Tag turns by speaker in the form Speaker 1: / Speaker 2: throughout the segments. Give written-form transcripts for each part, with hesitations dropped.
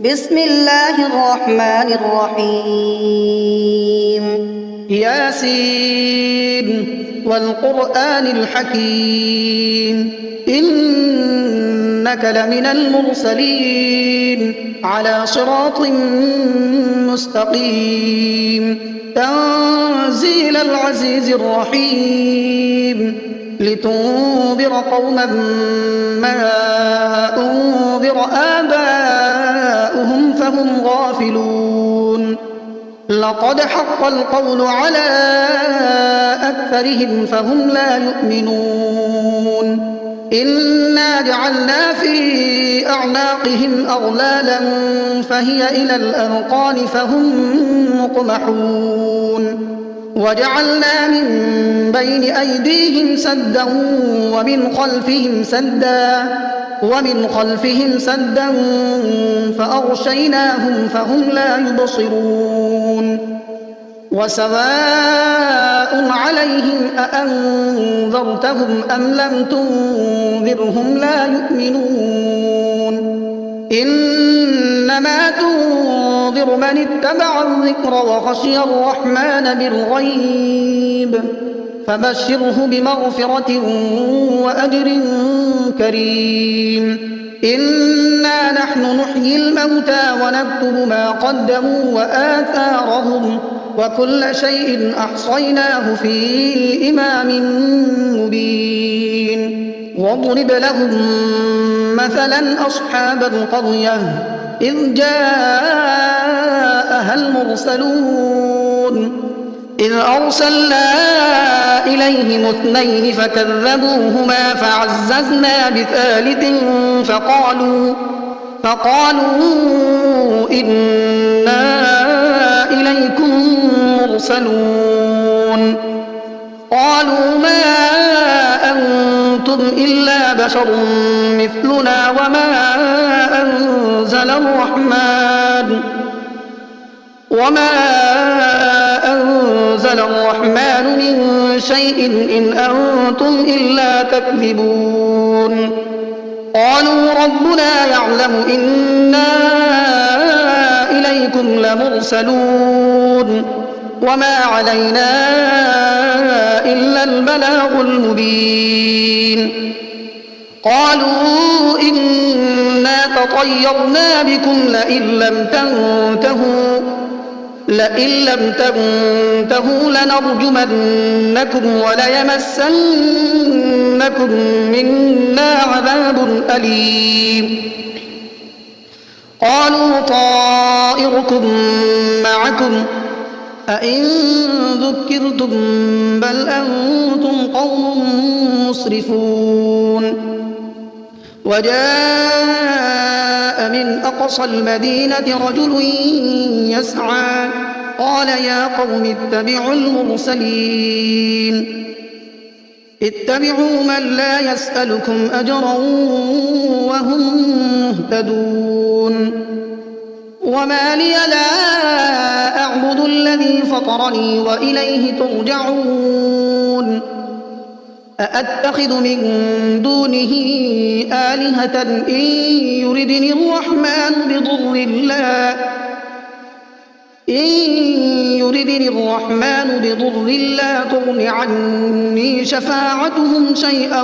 Speaker 1: بسم الله الرحمن الرحيم
Speaker 2: ياسين والقرآن الحكيم إنك لمن المرسلين على صراط مستقيم تنزيل العزيز الرحيم لتنذر قوما ما أنذر آباؤهم فهم غافلون لقد حق القول على أكثرهم فهم لا يؤمنون إنا جعلنا في أعناقهم أغلالا فهي إلى الأذقان فهم مقمحون وجعلنا من بين أيديهم سدا ومن خلفهم سدا فأغشيناهم فهم لا يبصرون وسواء عليهم أأنذرتهم أم لم تنذرهم لا يؤمنون إنما تنذر من اتبع الذكر وخشي الرحمن بالغيب فبشره بمغفرة وأجر كريم إنا نحن نحيي الموتى ونكتب ما قدموا وآثارهم وكل شيء أحصيناه في إمام مبين واضرب لهم مثلا أصحاب القرية إذ جاءها المرسلون إذ أرسلنا إليهم اثنين فكذبوهما فعززنا بثالث فقالوا إنا إليكم مرسلون قالوا ما أنتم إلا بشر مثلنا وما أنزل الرحمن من شيء إن أنتم إلا تكذبون قالوا ربنا يعلم إنا إليكم لمرسلون وما علينا إلا البلاغ المبين قالوا إنا تطيرنا بكم لئن لم تنتهوا لنرجمنكم وليمسنكم منا عذاب أليم قالوا طائركم معكم أئن ذكرتم بل أنتم قوم مسرفون وجاء من أقصى المدينة رجل يسعى قال يا قوم اتبعوا المرسلين اتبعوا من لا يسألكم أجرا وهم مهتدون وما لي لا أعبد الذي فطرني وإليه ترجعون أأتخذ من دونه آلهة إن يردني الرحمن بضر لا تغن عني شفاعتهم شيئا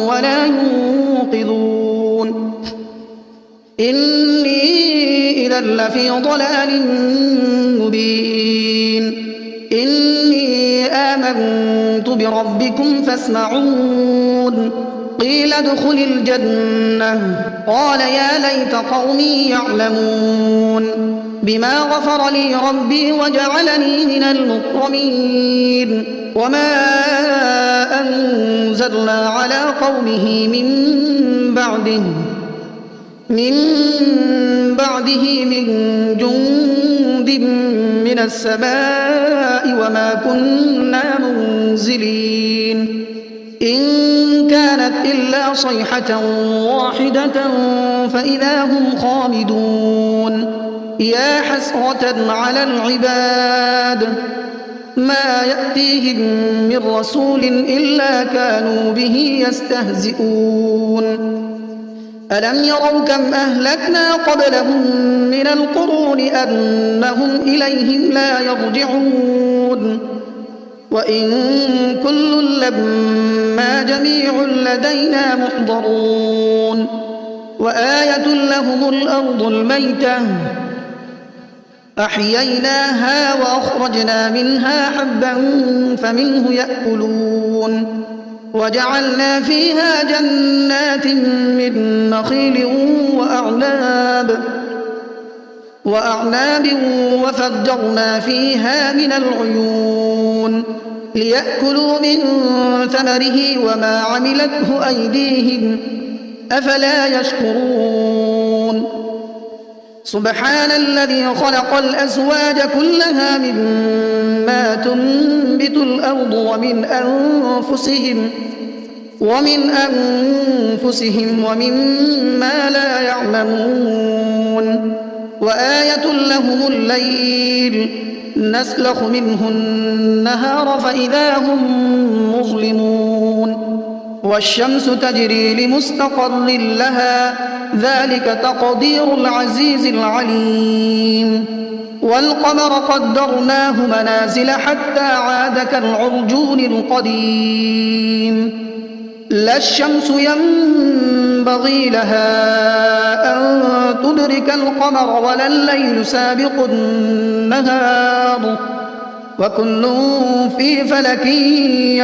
Speaker 2: ولا ينقذون إني إذا لفي ضلال مبين إني آمنت بربكم فاسمعون قيل ادخل الجنة قال يا ليت قومي يعلمون بما غفر لي ربي وجعلني من المكرمين وما أنزلنا على قومه من بعده من جند من السماء وما كنا منزلين إن كانت إلا صيحة واحدة فإذا هم خامدون يا حسرة على العباد ما يأتيهم من رسول إلا كانوا به يستهزئون ألم يروا كم أهلكنا قبلهم من القرون أنهم إليهم لا يرجعون وإن كل لما جميع لدينا محضرون وآية لهم الأرض الميتة أحييناها وأخرجنا منها حبا فمنه يأكلون وجعلنا فيها جنات من نخيل وأعناب وفجرنا فيها من العيون ليأكلوا من ثمره وما عملته أيديهم أفلا يشكرون سبحان الذي خلق الأزواج كلها مما تنبت الأرض ومن أنفسهم ومما لا يعلمون وآية لهم الليل نسلخ منه النهار فإذا هم مظلمون والشمس تجري لمستقر لها ذلك تقدير العزيز العليم والقمر قدرناه منازل حتى عاد كالعرجون القديم لا الشمس ينبغي لها أن تدرك القمر ولا الليل سابق النهار وكل في فلك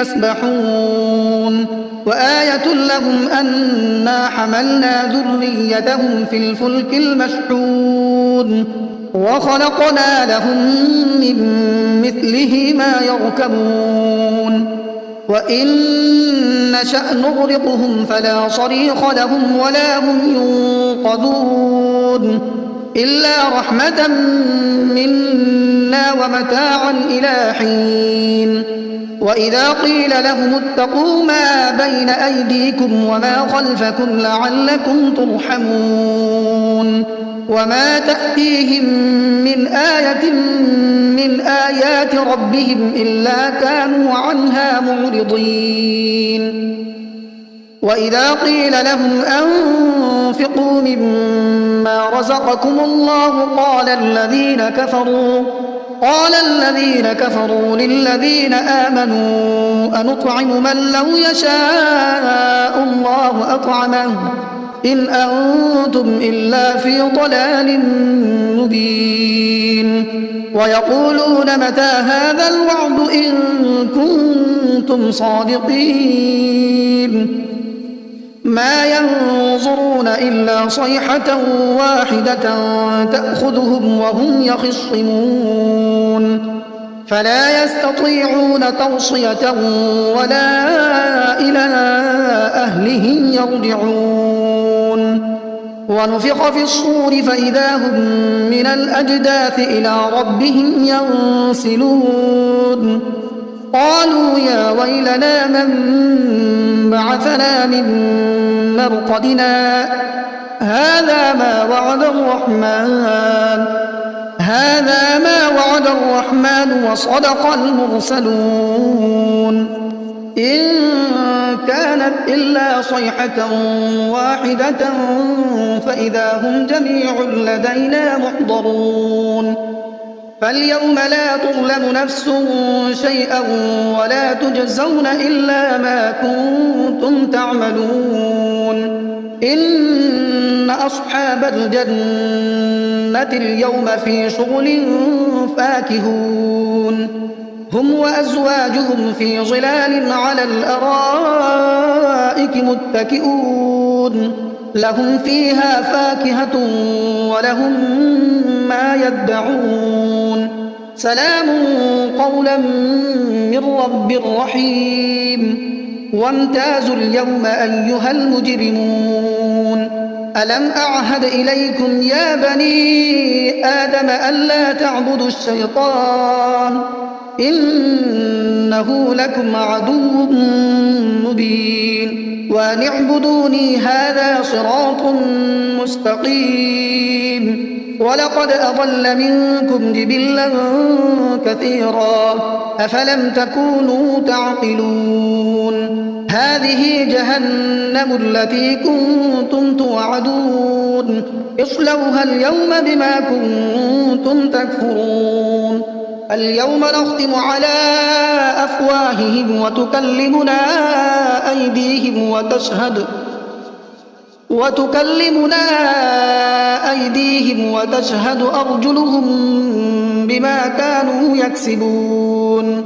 Speaker 2: يسبحون وآية لهم أنا حملنا ذريتهم في الفلك المشحون وخلقنا لهم من مثله ما يركبون وإن نشأ نغرقهم فلا صريخ لهم ولا هم ينقذون إلا رحمة منا ومتاعا إلى حين وإذا قيل لهم اتقوا ما بين أيديكم وما خلفكم لعلكم ترحمون وما تأتيهم من آية من آيات ربهم إلا كانوا عنها معرضين وإذا قيل لهم أنفقوا مما رزقكم الله قال الذين كفروا للذين آمنوا أنطعم من لو يشاء الله أطعمه إن أنتم إلا في ضلال مبين ويقولون متى هذا الوعد إن كنتم صادقين ما ينظرون إلا صيحة واحدة تأخذهم وهم يخصمون فلا يستطيعون توصية ولا إلى أهلهم يرجعون ونفخ في الصور فإذا هم من الأجداث إلى ربهم ينسلون قالوا يا ويلنا من بعثنا من مرقدنا هذا ما وعد الرحمن وصدق المرسلون إن كانت إلا صيحة واحدة فإذا هم جميع لدينا محضرون فاليوم لا تظلم نفس شيئا ولا تجزون إلا ما كنتم تعملون إن أصحاب الجنة اليوم في شغل فاكهون هم وأزواجهم في ظلال على الأرائك متكئون لهم فيها فاكهة ولهم ما يدعون سلام قولا من رب رحيم وامتازوا اليوم أيها المجرمون ألم أعهد إليكم يا بني آدم ألا تعبدوا الشيطان إنه لكم عدو مبين وأن اعبدوني هذا صراط مستقيم ولقد أضل منكم جبلا كثيرا أفلم تكونوا تعقلون هذه جهنم التي كنتم توعدون اصلوها اليوم بما كنتم تكفرون اليوم نختم على أفواههم وتكلمنا أيديهم وتشهد أرجلهم بما كانوا يكسبون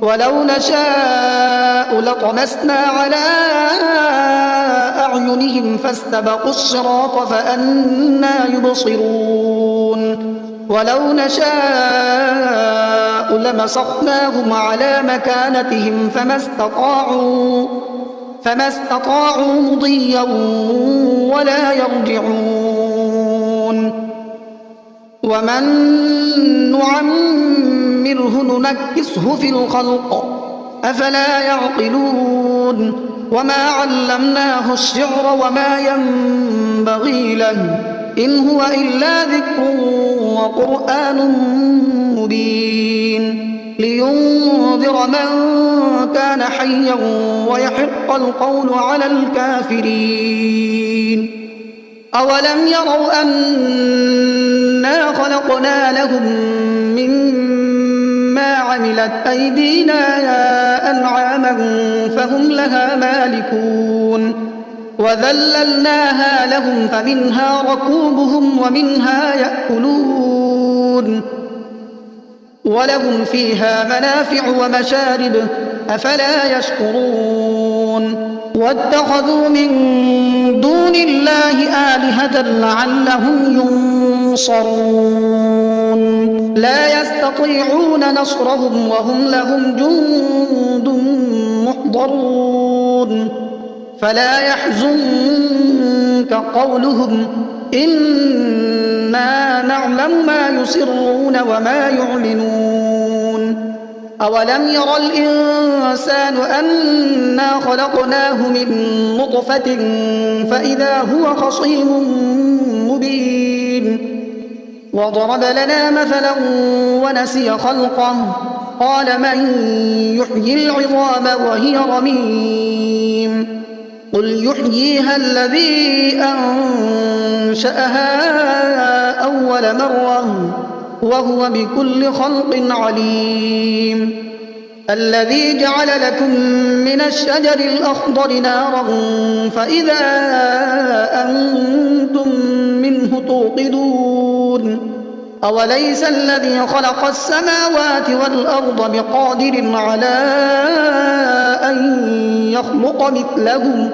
Speaker 2: ولو نشاء لطمسنا على أعينهم فاستبقوا الصراط فأنى يبصرون ولو نشاء لمسخناهم على مكانتهم فما استطاعوا مضيا ولا يرجعون ومن نعمره ننكسه في الخلق أفلا يعقلون وما علمناه الشعر وما ينبغي له إن هو إلا ذكر وقرآن مبين لينذر من كان حيا ويحق القول على الكافرين أولم يروا أنا خلقنا لهم مما عملت أيدينا أنعاما فهم لها مالكون وذللناها لهم فمنها ركوبهم ومنها يأكلون ولهم فيها منافع ومشارب أفلا يشكرون واتخذوا من دون الله آلهة لعلهم ينصرون لا يستطيعون نصرهم وهم لهم جند محضرون فلا يحزنك قولهم إنا نعلم ما يسرون وما يعلنون أولم ير الإنسان أنا خلقناه من نطفة فإذا هو خصيم مبين وضرب لنا مثلا ونسي خلقه قال من يحيي العظام وهي رميم قل يحييها الذي أنشأها أول مرة وهو بكل خلق عليم الذي جعل لكم من الشجر الأخضر نارا فإذا أنتم منه توقدون أوليس الذي خلق السماوات والأرض بقادر على أن يخلق مثلهم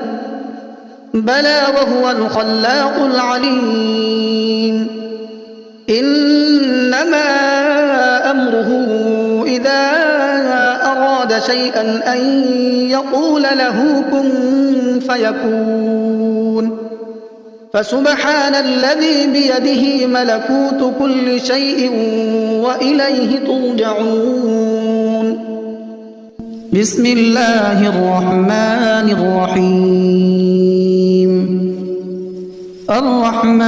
Speaker 2: بلى وهو الخلاق العليم إنما أمره إذا أراد شيئا أن يقول له كن فيكون فسبحان الذي بيده ملكوت كل شيء وإليه ترجعون بسم الله الرحمن الرحيم الرحمن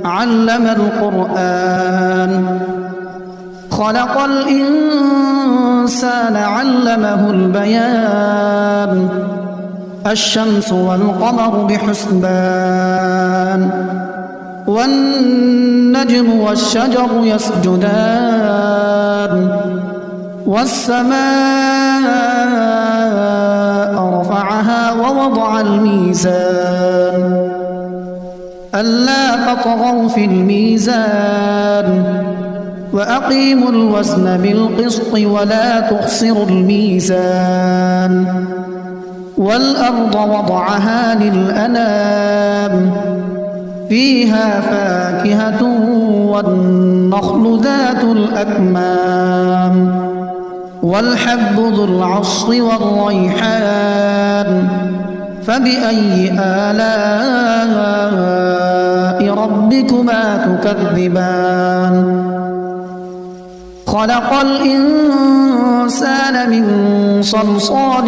Speaker 2: علم القرآن خلق الإنسان علمه البيان الشمس والقمر بحسبان والنجم والشجر يسجدان والسماء رفعها ووضع الميزان ألا تطغوا في الميزان وأقيموا الوزن بالقسط ولا تخسروا الميزان والأرض وضعها للأنام فيها فاكهة والنخل ذات الأكمام والحب ذو العصف والريحان فبأي آلاء ربكما تكذبان خلق الإنسان من صلصال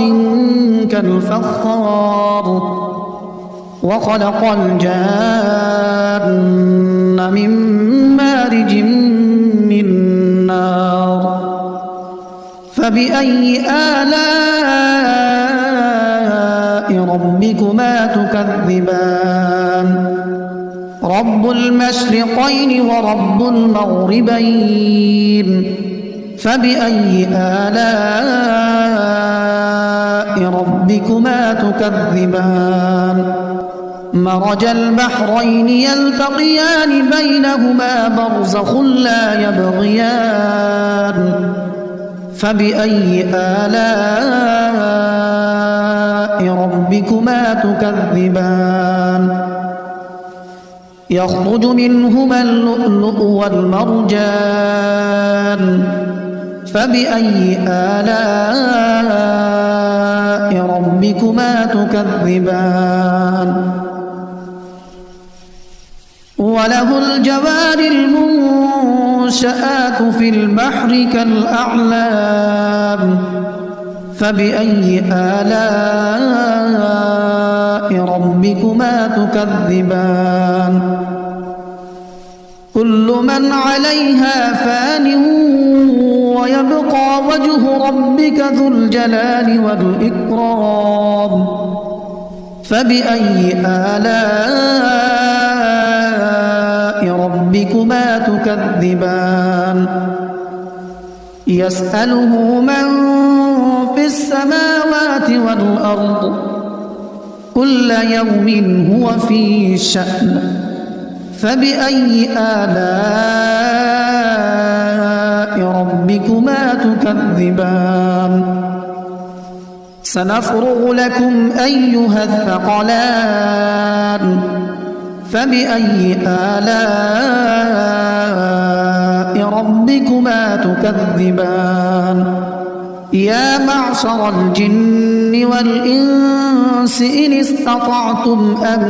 Speaker 2: كالفخار وخلق الجان من مارج من نار فبأي آلاء رب المشرقين ورب المغربين فبأي آلاء ربكما تكذبان مرج البحرين يلتقيان بينهما برزخ لا يبغيان فبأي آلاء ربكما تكذبان يخرج منهما اللؤلؤ والمرجان فبأي آلاء ربكما تكذبان وله الجوار المنشآت في البحر كالأعلام فبأي آلاء ربكما تكذبان كل من عليها فان ويبقى وجه ربك ذو الجلال والإكرام فبأي آلاء ربكما تكذبان يسأله من في السماوات والأرض كل يوم هو في شأن فبأي آلاء ربكما تكذبان سنفرغ لكم أيها الثقلان فبأي آلاء ربكما تكذبان يا معشر الجن والإنس إن استطعتم أن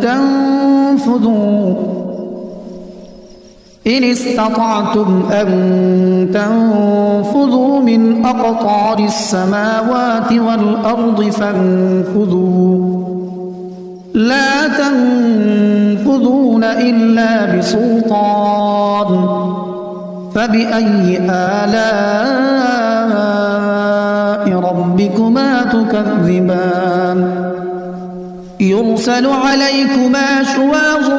Speaker 2: تنفذوا من أقطار السماوات والأرض فانفذوا لا تنفذون إلا بسلطان فبأي آلاء ربكما تكذبان يرسل عليكما شواظ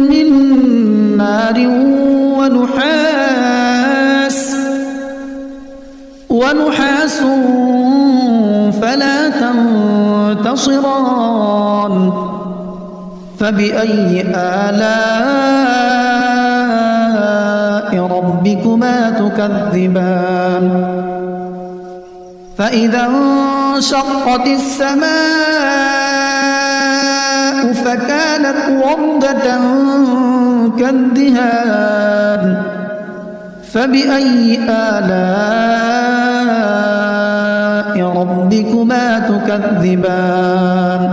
Speaker 2: من نار ونحاس فلا تنتصران فبأي آلاء ربكما تكذبان فإذا انشقت السماء فكانت وردة كالدهان فبأي آلاء ربكما تكذبان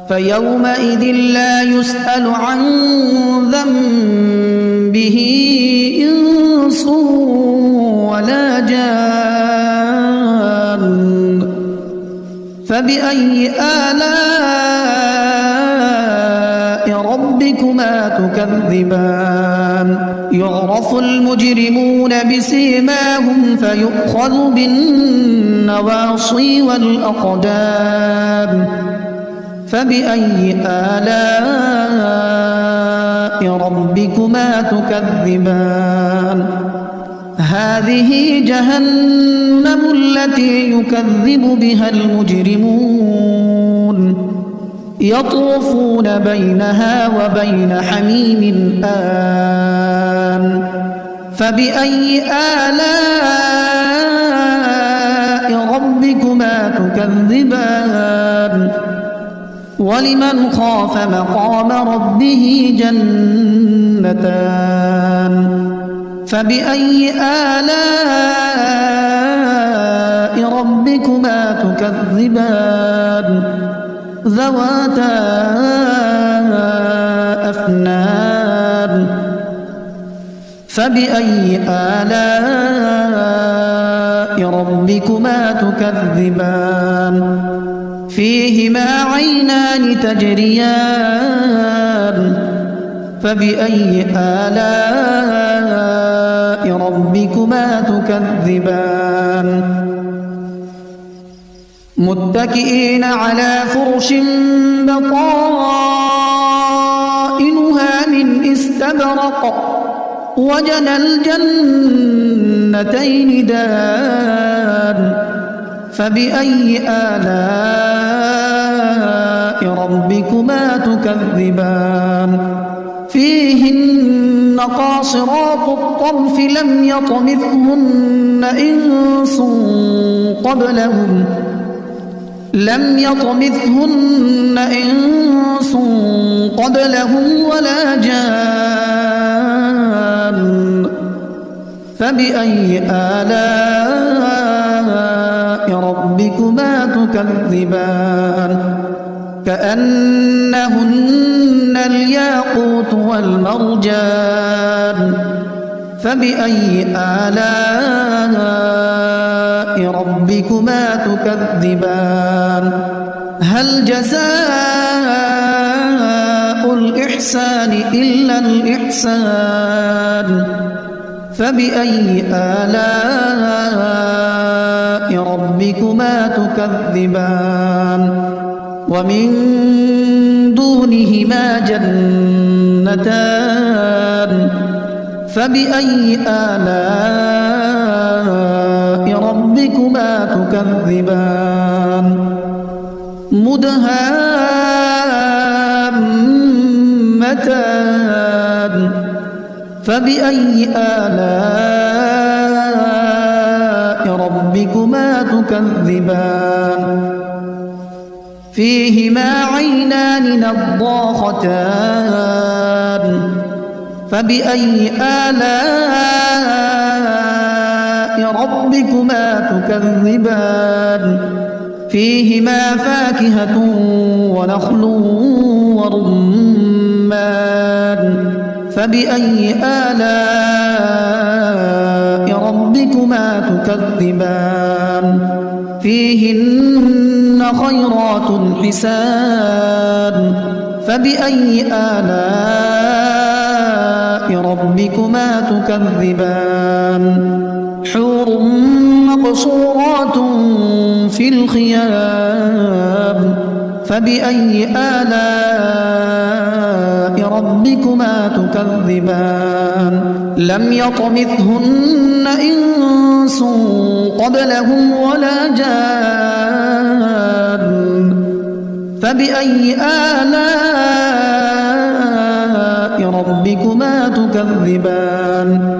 Speaker 2: فيومئذ لا يسأل عن ذنبه إنس ولا جان فبأي آلاء ربكما تكذبان يعرف المجرمون بسيماهم فيؤخذ بالنواصي والأقدام فبأي آلاء ربكما تكذبان هذه جهنم التي يكذب بها المجرمون يطوفون بينها وبين حميم آن فبأي آلاء ربكما تكذبان ولمن خاف مقام ربه جنتان فبأي آلاء ربكما تكذبان ذواتا أفنان فبأي آلاء ربكما تكذبان فيهما عينان تجريان فبأي آلاء ربكما تكذبان متكئين على فرش بطائنها استبرق وجنى الجنتين دان فبأي آلاء ربكما تكذبان فيهن قاصرات الطرف لم يطمثهن إنس قبلهم ولا جان فبأي آلاء ربكما تكذبان كأنهن الياقوت والمرجان فبأي آلاء ربكما تكذبان هل جزاء الإحسان إلا الإحسان فبأي آلاء ربكما تكذبان ومن دونهما جنتان فبأي آلاء ربكما تكذبان مدهامتان فبأي آلاء ربكما تكذبان فيهما عينان نضاختان فبأي آلاء ربكما تكذبان فيهما فاكهة ونخل ورمان فبأي آلاء ربكما تكذبان فيهن خيرات حسان فبأي آلاء ربكما تكذبان حور مقصورات في الخيام فبأي آلاء ربكما تكذبان لم يطمثهن إنس قبلهم ولا جان فبأي آلاء ربكما تكذبان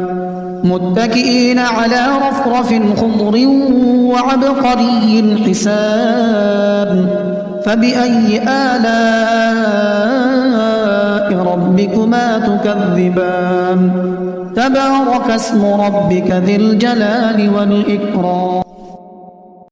Speaker 2: متكئين على رفرف خضر وعبقري حسان فبأي آلاء ربكما تكذبان تبارك اسم ربك ذي الجلال والإكرام